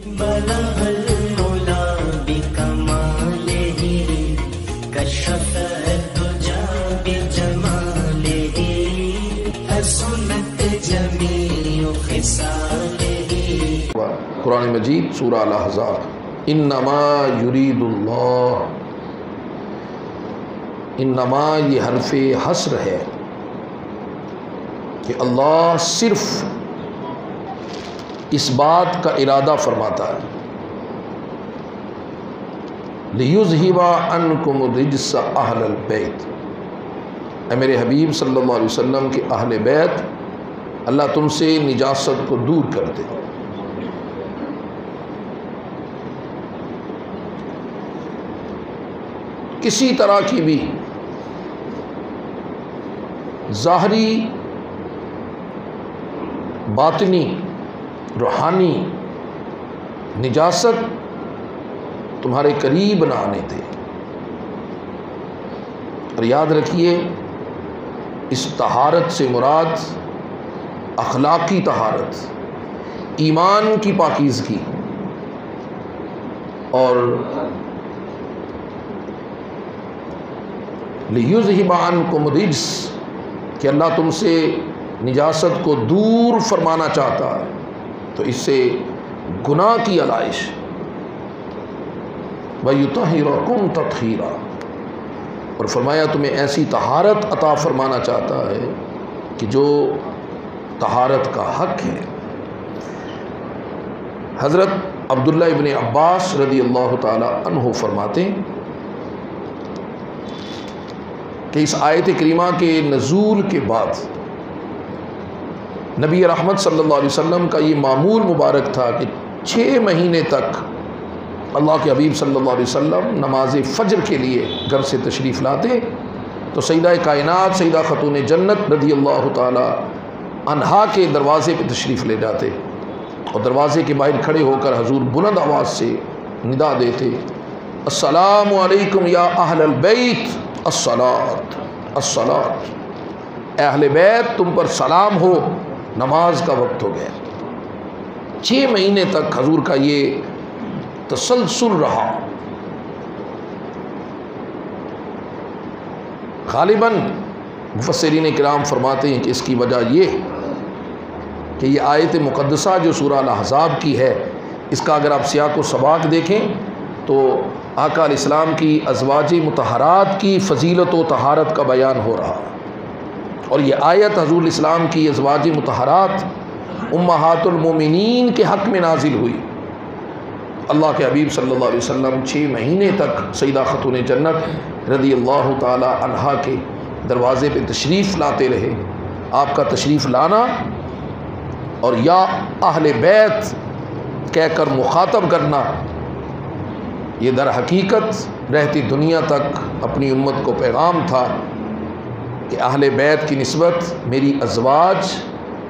بلغ العلا بکمالہ کشف الدجى بجمالہ حسنت جمیع خصالہ۔ قرآن مجید سورہ الاحزاب۔ انما یرید اللہ، انما یہ حرف حصر ہے کہ اللہ صرف اس بات کا ارادہ فرماتا ہے لِيُذْهِبَ عَنْكُمُ الرِّجْسَ أَهْلَ الْبَيْتِ، اے میرے حبیب صلی اللہ علیہ وسلم کے اہل بیت، اللہ تم سے نجاست کو دور کر دے۔ کسی طرح کی بھی ظاہری، باطنی، روحانی نجاست تمہارے قریب نہ آنے دے۔ اور یاد رکھیے اس طہارت سے مراد اخلاقی طہارت، ایمان کی پاکیزگی، اور لِيُذْهِبَ عَنْكُمُ الرِّجْسَ کہ اللہ تم سے نجاست کو دور فرمانا چاہتا ہے، تو اس سے گناہ کی علائش، وَيُطَهِّرَكُمْ تَطْهِيرًا، اور فرمایا تمہیں ایسی طہارت عطا فرمانا چاہتا ہے کہ جو طہارت کا حق ہے۔ حضرت عبداللہ ابن عباس رضی اللہ تعالی عنہ فرماتے ہیں کہ اس آیت کریمہ کے نزول کے بعد نبی رحمت صلی اللہ علیہ وسلم کا یہ معمول مبارک تھا کہ 6 مہینے تک اللہ کے حبیب صلی اللہ علیہ وسلم نماز فجر کے لیے گھر سے تشریف لاتے تو سیدہ کائنات سیدہ خاتون جنت رضی اللہ تعالی عنہا کے دروازے پہ تشریف لے جاتے، اور دروازے کے باہر کھڑے ہو کر حضور بلند آواز سے ندا دیتے، السلام علیکم یا اہل البیت، الصلاۃ الصلاۃ، اے اہل بیت تم پر سلام ہو، نماز کا وقت ہو گیا۔ 6 مہینے تک حضور کا یہ تسلسل رہا۔ غالباً مفسرین کرام فرماتے ہیں کہ اس کی وجہ یہ کہ یہ آیت مقدسہ جو سورہ الاحزاب کی ہے، اس کا اگر آپ سیاق و سباق دیکھیں تو آقا علیہ السلام کی ازواج مطہرات کی فضیلت و طہارت کا بیان ہو رہا، اور یہ آیت حضور علیہ السلام کی ازواج مطہرات امہات المومنین کے حق میں نازل ہوئی۔ اللہ کے حبیب صلی اللہ علیہ وسلم 6 مہینے تک سیدہ خاتون جنت رضی اللہ تعالی عنہا کے دروازے پہ تشریف لاتے رہے۔ آپ کا تشریف لانا اور یا اہل بیت کہہ کر مخاطب کرنا، یہ در حقیقت رہتی دنیا تک اپنی امت کو پیغام تھا کہ اہل بیت کی نسبت میری ازواج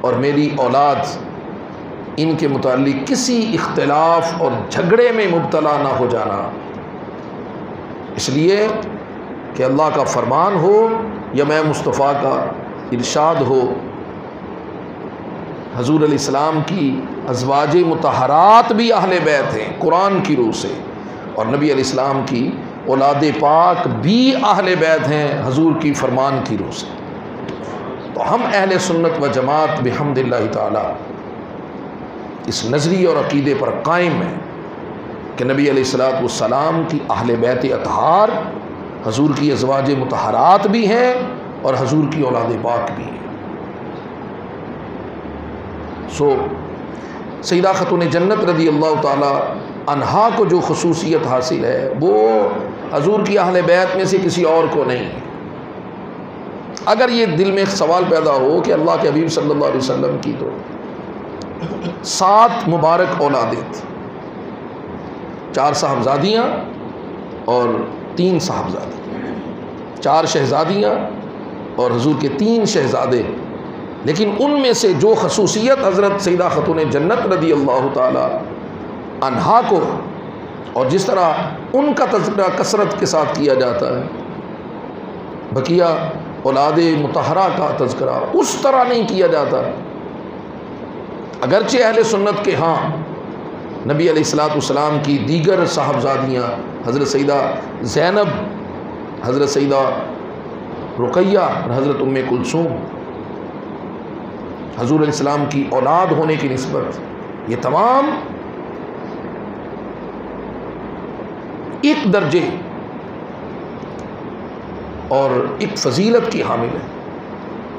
اور میری اولاد، ان کے متعلق کسی اختلاف اور جھگڑے میں مبتلا نہ ہو جانا، اس لیے کہ اللہ کا فرمان ہو یا میں مصطفیٰ کا ارشاد ہو۔ حضور علیہ السلام کی ازواج مطہرات بھی اہل بیت ہیں قرآن کی روح سے، اور نبی علیہ السلام کی اولاد پاک بھی اہل بیت ہیں حضور کی فرمان کی روح سے۔ تو ہم اہل سنت و جماعت بحمد اللہ تعالی اس نظریے اور عقیدے پر قائم ہیں کہ نبی علیہ السلام کی اہل بیت اطہار حضور کی ازواج مطہرات بھی ہیں اور حضور کی اولاد پاک بھی ہیں۔ سیدہ خاتون جنت رضی اللہ تعالی عنہا کو جو خصوصیت حاصل ہے وہ حضور کی اہل بیت میں سے کسی اور کو نہیں ہے۔ اگر یہ دل میں سوال پیدا ہو کہ اللہ کے حبیب صلی اللہ علیہ وسلم کی تو 7 مبارک اولادیں تھیں، 4 صاحبزادیاں اور 3 صاحبزادے، 4 شہزادیاں اور حضور کے 3 شہزادے، لیکن ان میں سے جو خصوصیت حضرت سیدہ خاتون جنت رضی اللہ تعالی عنہا کو، اور جس طرح ان کا تذکرہ کثرت کے ساتھ کیا جاتا ہے، بقیہ اولاد مطہرہ کا تذکرہ اس طرح نہیں کیا جاتا۔ اگرچہ اہل سنت کے ہاں نبی علیہ الصلوۃ والسلام کی دیگر صاحبزادیاں حضرت سیدہ زینب، حضرت سیدہ رقیہ اور حضرت ام کلثوم، حضور علیہ السلام کی اولاد ہونے کی نسبت، یہ تمام ایک درجے اور ایک فضیلت کی حامل ہے۔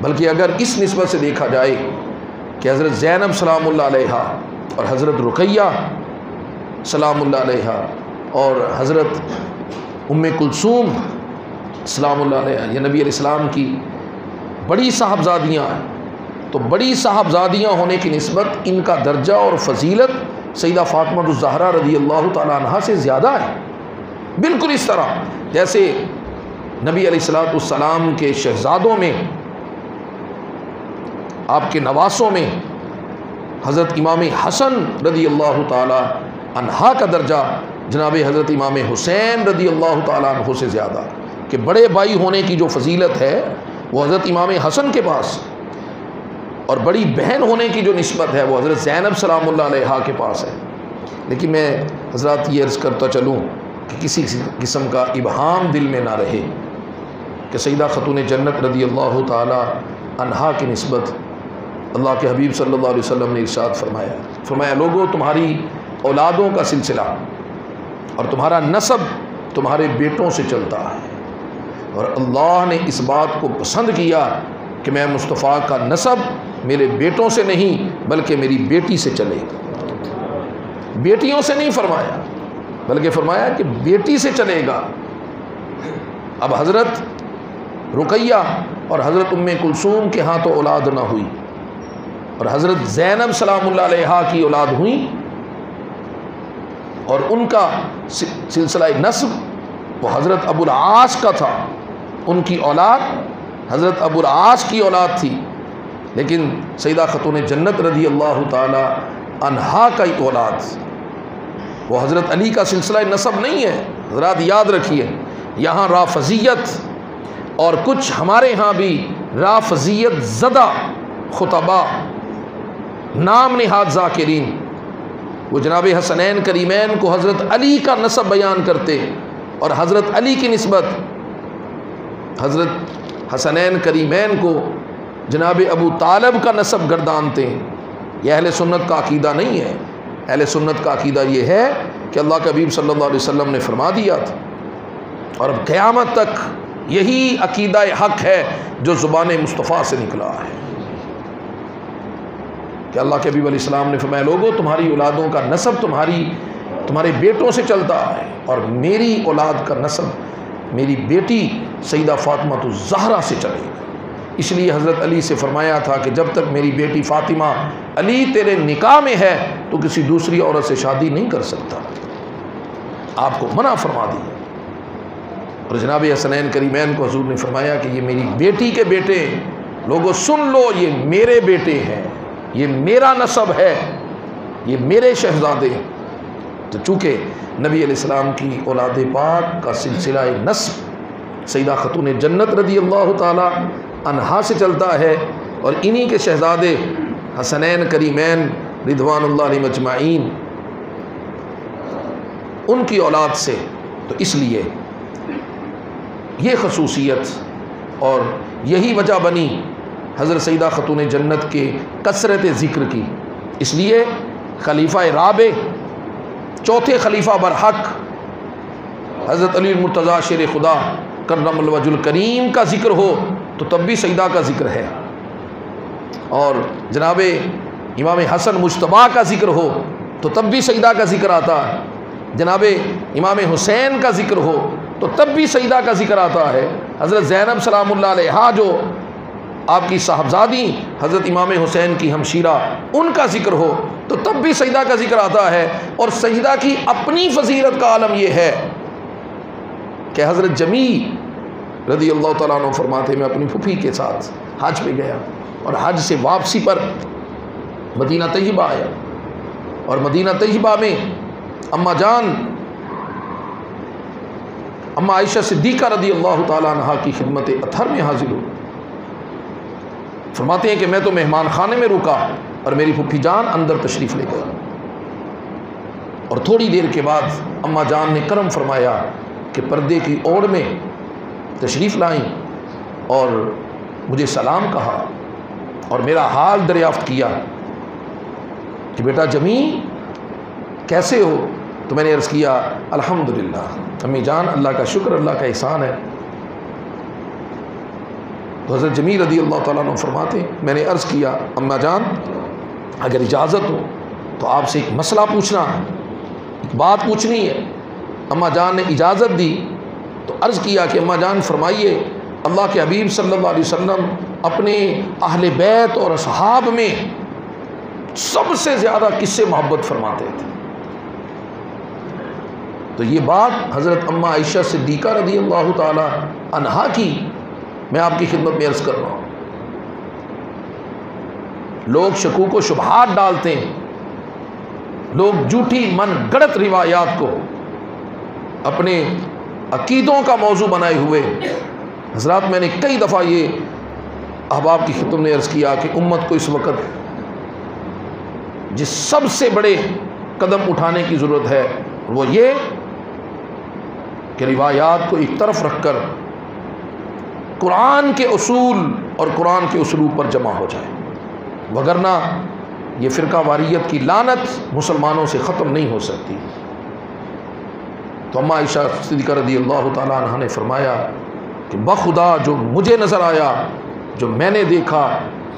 بلکہ اگر اس نسبت سے دیکھا جائے کہ حضرت زینب سلام اللہ علیہا اور حضرت رقیہ سلام اللہ علیہا اور حضرت ام کلثوم سلام اللہ علیہا یہ نبی علیہ السلام کی بڑی صاحبزادیاں ہیں، تو بڑی صاحبزادیاں ہونے کی نسبت ان کا درجہ اور فضیلت سیدہ فاطمہ الزہرا رضی اللہ تعالی عنہا سے زیادہ ہے۔ بالکل اس طرح جیسے نبی علیہ الصلوۃ والسلام کے شہزادوں میں، آپ کے نواسوں میں حضرت امام حسن رضی اللہ تعالی عنہ کا درجہ جناب حضرت امام حسین رضی اللہ تعالی عنہ سے زیادہ، کہ بڑے بھائی ہونے کی جو فضیلت ہے وہ حضرت امام حسن کے پاس، اور بڑی بہن ہونے کی جو نسبت ہے وہ حضرت زینب سلام اللہ علیہا کے پاس ہے۔ لیکن میں حضرات یہ عرض کرتا چلوں کہ کسی قسم کا ابہام دل میں نہ رہے کہ سیدہ خاتون جنت رضی اللہ تعالی عنہا کی نسبت اللہ کے حبیب صلی اللہ علیہ وسلم نے ارشاد فرمایا لوگوں، تمہاری اولادوں کا سلسلہ اور تمہارا نسب تمہارے بیٹوں سے چلتا ہے، اور اللہ نے اس بات کو پسند کیا کہ میں مصطفیٰ کا نسب میرے بیٹوں سے نہیں بلکہ میری بیٹی سے چلے گا۔ بیٹیوں سے نہیں فرمایا بلکہ فرمایا کہ بیٹی سے چلے گا۔ اب حضرت رقیہ اور حضرت ام کلثوم کے ہاں تو اولاد نہ ہوئی، اور حضرت زینب سلام اللہ علیہا کی اولاد ہوئی، اور ان کا سلسلہ نسب وہ حضرت ابو العاص کا تھا، ان کی اولاد حضرت ابو العاص کی اولاد تھی، لیکن سیدہ خاتون جنت رضی اللہ تعالی عنہا کا ہی اولاد، وہ حضرت علی کا سلسلہ نسب نہیں ہے۔ حضرات یاد رکھیے، یہاں رافضیت اور کچھ ہمارے ہاں بھی رافضیت زدہ خطبہ نام نہاد ذاکرین وہ جناب حسنین کریمین کو حضرت علی کا نسب بیان کرتے اور حضرت علی کی نسبت حضرت حسنین کریمین کو جناب ابو طالب کا نسب گردانتے ہیں۔ یہ اہل سنت کا عقیدہ نہیں ہے۔ اہل سنت کا عقیدہ یہ ہے کہ اللہ کے حبیب صلی اللہ علیہ وسلم نے فرما دیا تھا، اور اب قیامت تک یہی عقیدہ حق ہے جو زبان مصطفیٰ سے نکلا ہے، کہ اللہ کے حبیب علیہ السلام نے فرمایا لوگوں، تمہاری اولادوں کا نسب تمہارے بیٹوں سے چلتا ہے، اور میری اولاد کا نسب میری بیٹی سیدہ فاطمہ الزہرا سے چلے گا۔ اس لیے حضرت علی سے فرمایا تھا کہ جب تک میری بیٹی فاطمہ علی تیرے نکاح میں ہے تو کسی دوسری عورت سے شادی نہیں کر سکتا، آپ کو منع فرما دیا۔ اور جناب حسنین کریمین کو حضور نے فرمایا کہ یہ میری بیٹی کے بیٹے، لوگوں سن لو، یہ میرے بیٹے ہیں، یہ میرا نسب ہے، یہ میرے شہزادے ہیں۔ تو چونکہ نبی علیہ السلام کی اولاد پاک کا سلسلہ نسب سیدہ خاتون جنت رضی اللہ تعالی عنہا سے چلتا ہے، اور انہی کے شہزادے حسنین کریمین رضوان اللہ علیہم اجمعین ان کی اولاد سے، تو اس لیے یہ خصوصیت اور یہی وجہ بنی حضرت سیدہ خاتون جنت کے کثرت ذکر کی۔ اس لیے خلیفہ رابع، چوتھے خلیفہ برحق حضرت علی المرتضیٰ شیر خدا کرم الوجہ الکریم کا ذکر ہو تو تب بھی سیدہ کا ذکر ہے، اور جناب امام حسن مجتبیٰ کا ذکر ہو تو تب بھی سیدہ کا ذکر آتا ہے، جناب امام حسین کا ذکر ہو تو تب بھی سیدہ کا ذکر آتا ہے، حضرت زینب سلام اللہ علیہا جو آپ کی صاحبزادی حضرت امام حسین کی ہمشیرہ ان کا ذکر ہو تو تب بھی سیدہ کا ذکر آتا ہے۔ اور سیدہ کی اپنی فضیلت کا عالم یہ ہے کہ حضرت جمیع رضی اللہ تعالیٰ عنہ فرماتے میں اپنی پھوپھی کے ساتھ حج پہ گیا، اور حج سے واپسی پر مدینہ طیبہ آیا، اور مدینہ طیبہ میں اماں جان اماں عائشہ صدیقہ رضی اللہ تعالیٰ عنہ کی خدمت اطہر میں حاضر ہو، فرماتے ہیں کہ میں تو مہمان خانے میں رکا اور میری پھوپھی جان اندر تشریف لے گئی، اور تھوڑی دیر کے بعد اماں جان نے کرم فرمایا کہ پردے کی اوڑ میں تشریف لائیں اور مجھے سلام کہا اور میرا حال دریافت کیا کہ بیٹا جمی کیسے ہو؟ تو میں نے عرض کیا الحمدللہ امی جان، اللہ کا شکر، اللہ کا احسان ہے۔ تو حضرت جمی رضی اللہ تعالیٰ عنہ فرماتے ہیں میں نے عرض کیا اماں جان اگر اجازت ہو تو آپ سے ایک مسئلہ پوچھنا ہے، ایک بات پوچھنی ہے۔ اماں جان نے اجازت دی تو عرض کیا کہ اماں جان فرمائیے، اللہ کے حبیب صلی اللہ علیہ وسلم اپنے اہل بیت اور اصحاب میں سب سے زیادہ کس سے محبت فرماتے تھے؟ تو یہ بات حضرت اماں عائشہ صدیقہ رضی اللہ تعالی عنہا کی میں آپ کی خدمت میں عرض کر رہا ہوں۔ لوگ شکوک و شبہات ڈالتے ہیں، لوگ جھوٹی من گڑت روایات کو اپنے عقیدوں کا موضوع بنائے ہوئے۔ حضرات میں نے کئی دفعہ یہ احباب کی خدمت میں عرض کیا کہ امت کو اس وقت جس سب سے بڑے قدم اٹھانے کی ضرورت ہے وہ یہ کہ روایات کو ایک طرف رکھ کر قرآن کے اصول اور قرآن کے اسلوب پر جمع ہو جائے، وگرنہ یہ فرقہ واریت کی لعنت مسلمانوں سے ختم نہیں ہو سکتی۔ تو اماں عائشہ صدیقہ رضی اللہ تعالیٰ عنہ نے فرمایا کہ بخدا جو مجھے نظر آیا، جو میں نے دیکھا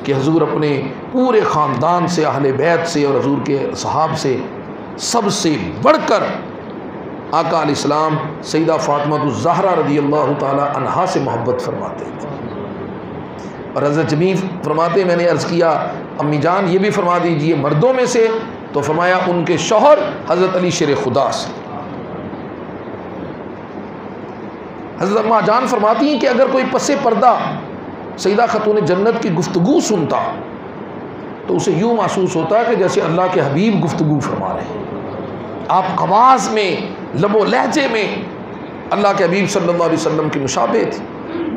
کہ حضور اپنے پورے خاندان سے، اہل بیت سے اور حضور کے صحاب سے سب سے بڑھ کر آقا علیہ السلام سیدہ فاطمہ الزہرا رضی اللہ تعالیٰ عنہا سے محبت فرماتے تھے۔ اور حضرت جمی فرماتے میں نے عرض کیا امی جان یہ بھی فرما دیجئے مردوں میں سے؟ تو فرمایا ان کے شوہر حضرت علی شیر خدا سے۔ حضرت اماں جان فرماتی ہیں کہ اگر کوئی پس پردہ سیدہ خاتون جنت کی گفتگو سنتا تو اسے یوں محسوس ہوتا کہ جیسے اللہ کے حبیب گفتگو فرما رہے ہیں۔ آپ آواز میں، لب و لہجے میں اللہ کے حبیب صلی اللہ علیہ وسلم کی مشابہ تھی۔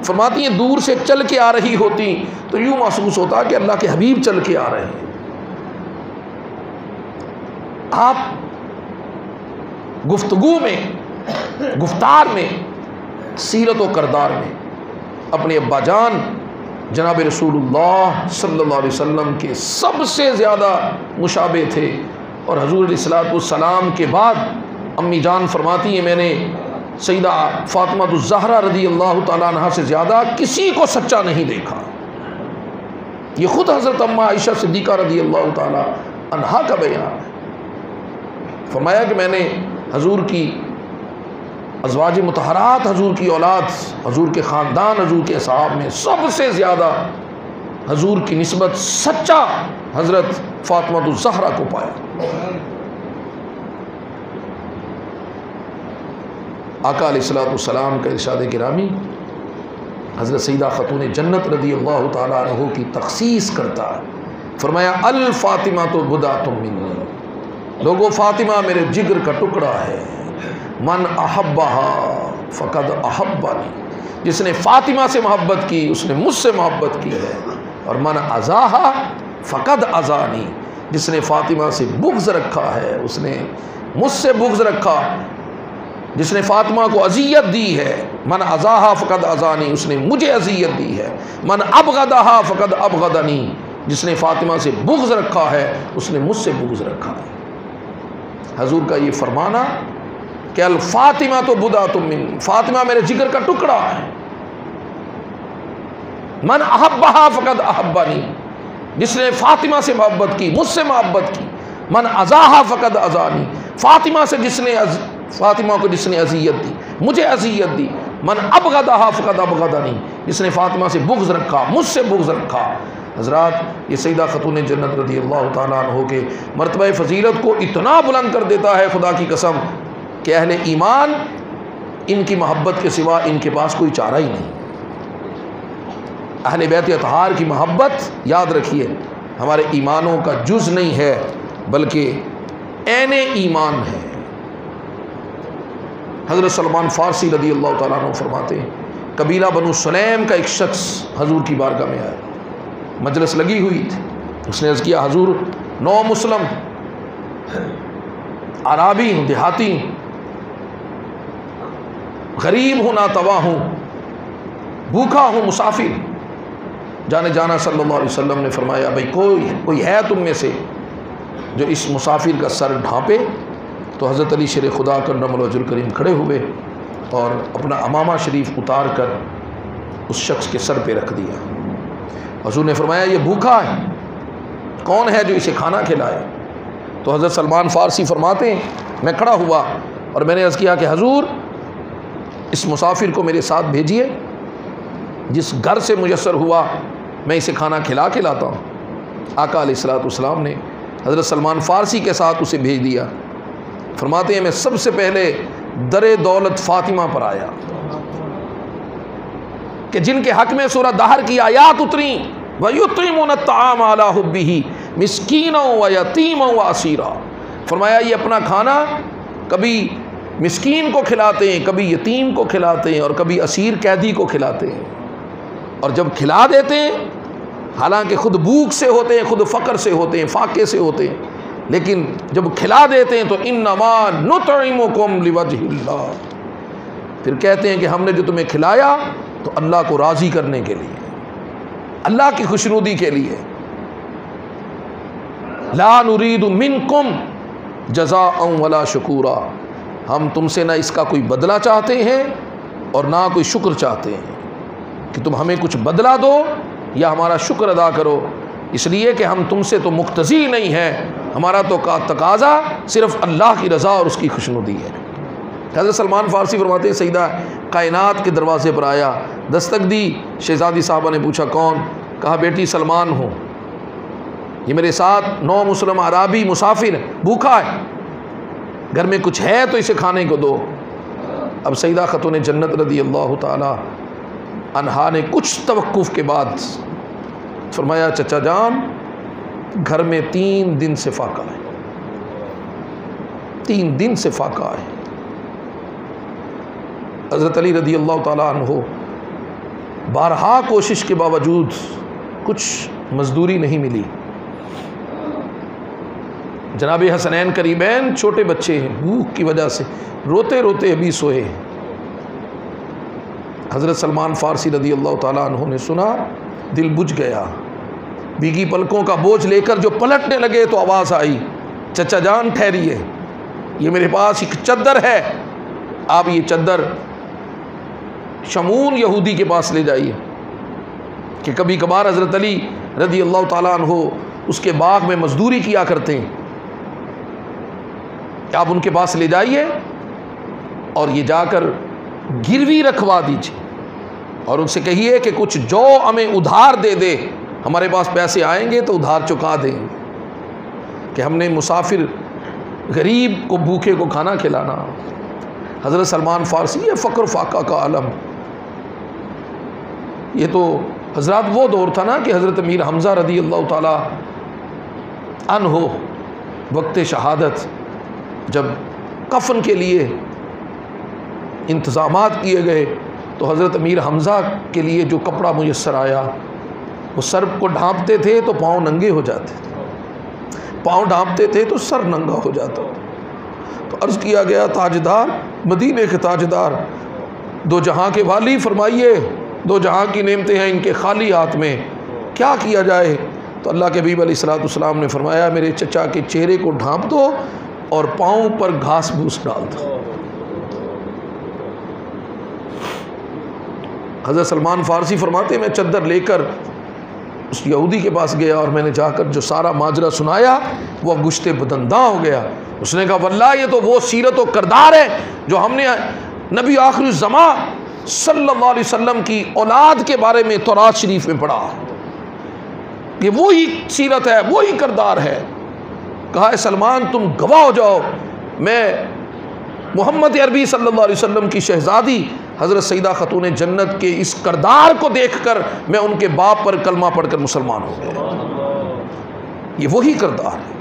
فرماتی ہیں دور سے چل کے آ رہی ہوتی تو یوں محسوس ہوتا کہ اللہ کے حبیب چل کے آ رہے ہیں۔ آپ گفتگو میں، گفتار میں، سیرت و کردار میں اپنے ابا جان جناب رسول اللہ صلی اللہ علیہ وسلم کے سب سے زیادہ مشابہ تھے۔ اور حضور علیہ الصلوۃ والسلام کے بعد امی جان فرماتی ہیں میں نے سیدہ فاطمہ الزہرا رضی اللہ تعالیٰ عنہ سے زیادہ کسی کو سچا نہیں دیکھا۔ یہ خود حضرت اماں عائشہ صدیقہ رضی اللہ تعالیٰ عنہا کا بیان ہے۔ فرمایا کہ میں نے حضور کی ازواج مطہرات، حضور کی اولاد، حضور کے خاندان، حضور کے اصحاب میں سب سے زیادہ حضور کی نسبت سچا حضرت فاطمہ الزہرا کو پایا۔ آقا علیہ الصلوۃ والسلام کا ارشاد گرامی حضرت سیدہ خاتون جنت رضی اللہ تعالیٰ عنہ کی تخصیص کرتا ہے۔ فرمایا الفاطمہ تو بضعۃ منی، لوگوں فاطمہ میرے جگر کا ٹکڑا ہے۔ من احبہا فقد احبنی، جس نے فاطمہ سے محبت کی اس نے مجھ سے محبت کی ہے۔ اور من اذاہا فقد اذانی، جس نے فاطمہ سے بغض رکھا ہے اس نے مجھ سے بغض رکھا۔ جس نے فاطمہ کو اذیت دی ہے، من اذاہا فقد اذانی، اس نے مجھے اذیت دی ہے۔ من ابغضہا فقد ابغضنی، جس نے فاطمہ سے بغض رکھا ہے اس نے مجھ سے بغض رکھا ہے۔ حضور کا یہ فرمانا کہ الفاطمہ تو بضعۃ من، فاطمہ میرے جگر کا ٹکڑا ہے۔ من احبہا فقد احبنی، جس نے فاطمہ سے محبت کی مجھ سے محبت کی۔ من اذاہا فقد اذانی، فاطمہ سے جس نے فاطمہ کو جس نے اذیت دی مجھے اذیت دی۔ من ابغضہا فقد ابغضنی، جس نے فاطمہ سے بغض رکھا مجھ سے بغض رکھا۔ حضرات یہ سیدہ خاتون جنت رضی اللہ تعالیٰ عنہ کے مرتبہ فضیلت کو اتنا بلند کر دیتا ہے خدا کی قسم کہ اہل ایمان ان کی محبت کے سوا ان کے پاس کوئی چارہ ہی نہیں۔ اہل بیت اطہار کی محبت یاد رکھیے ہمارے ایمانوں کا جز نہیں ہے بلکہ عین ایمان ہے۔ حضرت سلمان فارسی رضی اللہ تعالیٰ عنہ فرماتے ہیں قبیلہ بنو سلیم کا ایک شخص حضور کی بارگاہ میں آیا، مجلس لگی ہوئی تھی، اس نے عرض کیا حضور نو مسلم عرابی ہوں، دیہاتی ہوں، غریب ہوں، ناتواں ہوں، بھوکا ہوں، مسافر۔ جانے جانا صلی اللہ علیہ وسلم نے فرمایا بھائی کوئی ہے تم میں سے جو اس مسافر کا سر ڈھانپے؟ تو حضرت علی شیر خدا کرم اللہ وجہ الکریم کھڑے ہوئے اور اپنا امامہ شریف اتار کر اس شخص کے سر پہ رکھ دیا۔ حضور نے فرمایا یہ بھوکا ہے، کون ہے جو اسے کھانا کھلائے؟ تو حضرت سلمان فارسی فرماتے ہیں میں کھڑا ہوا اور میں نے عرض کیا کہ حضور اس مسافر کو میرے ساتھ بھیجیے، جس گھر سے میسر ہوا میں اسے کھانا کھلا کے لاتا ہوں۔ آقا علیہ الصلوۃ والسلام نے حضرت سلمان فارسی کے ساتھ اسے بھیج دیا۔ فرماتے ہیں میں سب سے پہلے در دولت فاطمہ پر آیا کہ جن کے حق میں سورہ دہر کی آیات اتری وَيُطْعِمُونَ الطَّعَامَ عَلَىٰ حُبِّهِ مِسْكِينًا وَيَتِيمًا وَأَسِيرًا۔ فرمایا یہ اپنا کھانا کبھی مسکین کو کھلاتے ہیں، کبھی یتیم کو کھلاتے ہیں، اور کبھی اسیر قیدی کو کھلاتے ہیں۔ اور جب کھلا دیتے ہیں حالانکہ خود بھوک سے ہوتے ہیں، خود فقر سے ہوتے ہیں، فاقے سے ہوتے ہیں، لیکن جب کھلا دیتے ہیں تو انما نطعمکم لوجہ اللہ، پھر کہتے ہیں کہ ہم نے جو تمہیں کھلایا تو اللہ کو راضی کرنے کے لیے، اللہ کی خوشنودی کے لیے۔ لا نرید منکم جزاء ولا شکورا، ہم تم سے نہ اس کا کوئی بدلہ چاہتے ہیں اور نہ کوئی شکر چاہتے ہیں کہ تم ہمیں کچھ بدلہ دو یا ہمارا شکر ادا کرو، اس لیے کہ ہم تم سے تو مقتضی نہیں ہیں، ہمارا تو تقاضا صرف اللہ کی رضا اور اس کی خوشنودی ہے۔ حضرت سلمان فارسی فرماتے ہیں سیدہ کائنات کے دروازے پر آیا، دستک دی، شہزادی صاحبہ نے پوچھا کون؟ کہا بیٹی سلمان ہوں، یہ میرے ساتھ نو مسلم عرابی مسافر بھوکا ہے، گھر میں کچھ ہے تو اسے کھانے کو دو۔ اب سیدہ خاتون جنت رضی اللہ تعالی عنہا نے کچھ توقف کے بعد فرمایا چچا جان گھر میں 3 دن سے فاقہ ہے، 3 دن سے فاقہ ہے۔ حضرت علی رضی اللہ تعالیٰ عنہ بارہا کوشش کے باوجود کچھ مزدوری نہیں ملی۔ جناب حسنین قریبین چھوٹے بچے ہیں، بھوک کی وجہ سے روتے روتے ابھی سوئے ہیں۔ حضرت سلمان فارسی رضی اللہ تعالیٰ عنہ نے سنا، دل بجھ گیا، بھیگی پلکوں کا بوجھ لے کر جو پلٹنے لگے تو آواز آئی چچا جان ٹھہریے، یہ میرے پاس ایک چادر ہے، آپ یہ چادر شمون یہودی کے پاس لے جائیے، کہ کبھی کبھار حضرت علی رضی اللہ تعالیٰ عنہ اس کے باغ میں مزدوری کیا کرتے ہیں، آپ ان کے پاس لے جائیے اور یہ جا کر گروی رکھوا دیجیے اور ان سے کہیے کہ کچھ جو ہمیں ادھار دے دے، ہمارے پاس پیسے آئیں گے تو ادھار چکا دیں گے، کہ ہم نے مسافر غریب کو بھوکے کو کھانا کھلانا۔ حضرت سلمان فارسی یہ فقر فاقہ کا عالم، یہ تو حضرات وہ دور تھا نا کہ حضرت امیر حمزہ رضی اللہ تعالی عنہ وقت شہادت جب کفن کے لیے انتظامات کیے گئے تو حضرت امیر حمزہ کے لیے جو کپڑا میسر آیا وہ سر کو ڈھانپتے تھے تو پاؤں ننگے ہو جاتے تھے، پاؤں ڈھانپتے تھے تو سر ننگا ہو جاتا۔ تو عرض کیا گیا تاجدار مدینے کے تاجدار، دو جہاں کے والی فرمائیے، دو جہاں کی نعمتیں ہیں ان کے خالی ہاتھ میں، کیا کیا جائے؟ تو اللہ کے حبیب علیہ الصلوۃ والسلام نے فرمایا میرے چچا کے چہرے کو ڈھانپ دو اور پاؤں پر گھاس بھوس ڈال دو۔ حضرت سلمان فارسی فرماتے ہیں میں چادر لے کر اس یہودی کے پاس گیا اور میں نے جا کر جو سارا ماجرا سنایا وہ گشتے بدنداں ہو گیا۔ اس نے کہا واللہ یہ تو وہ سیرت و کردار ہے جو ہم نے نبی آخر الزمان صلی اللہ علیہ وسلم کی اولاد کے بارے میں تورات شریف میں پڑھا، یہ وہی سیرت ہے، وہی کردار ہے۔ کہا اے سلمان تم گواہ ہو جاؤ، میں محمد عربی صلی اللہ علیہ وسلم کی شہزادی حضرت سیدہ خاتون جنت کے اس کردار کو دیکھ کر میں ان کے باپ پر کلمہ پڑھ کر مسلمان ہو گیا، یہ وہی کردار ہے۔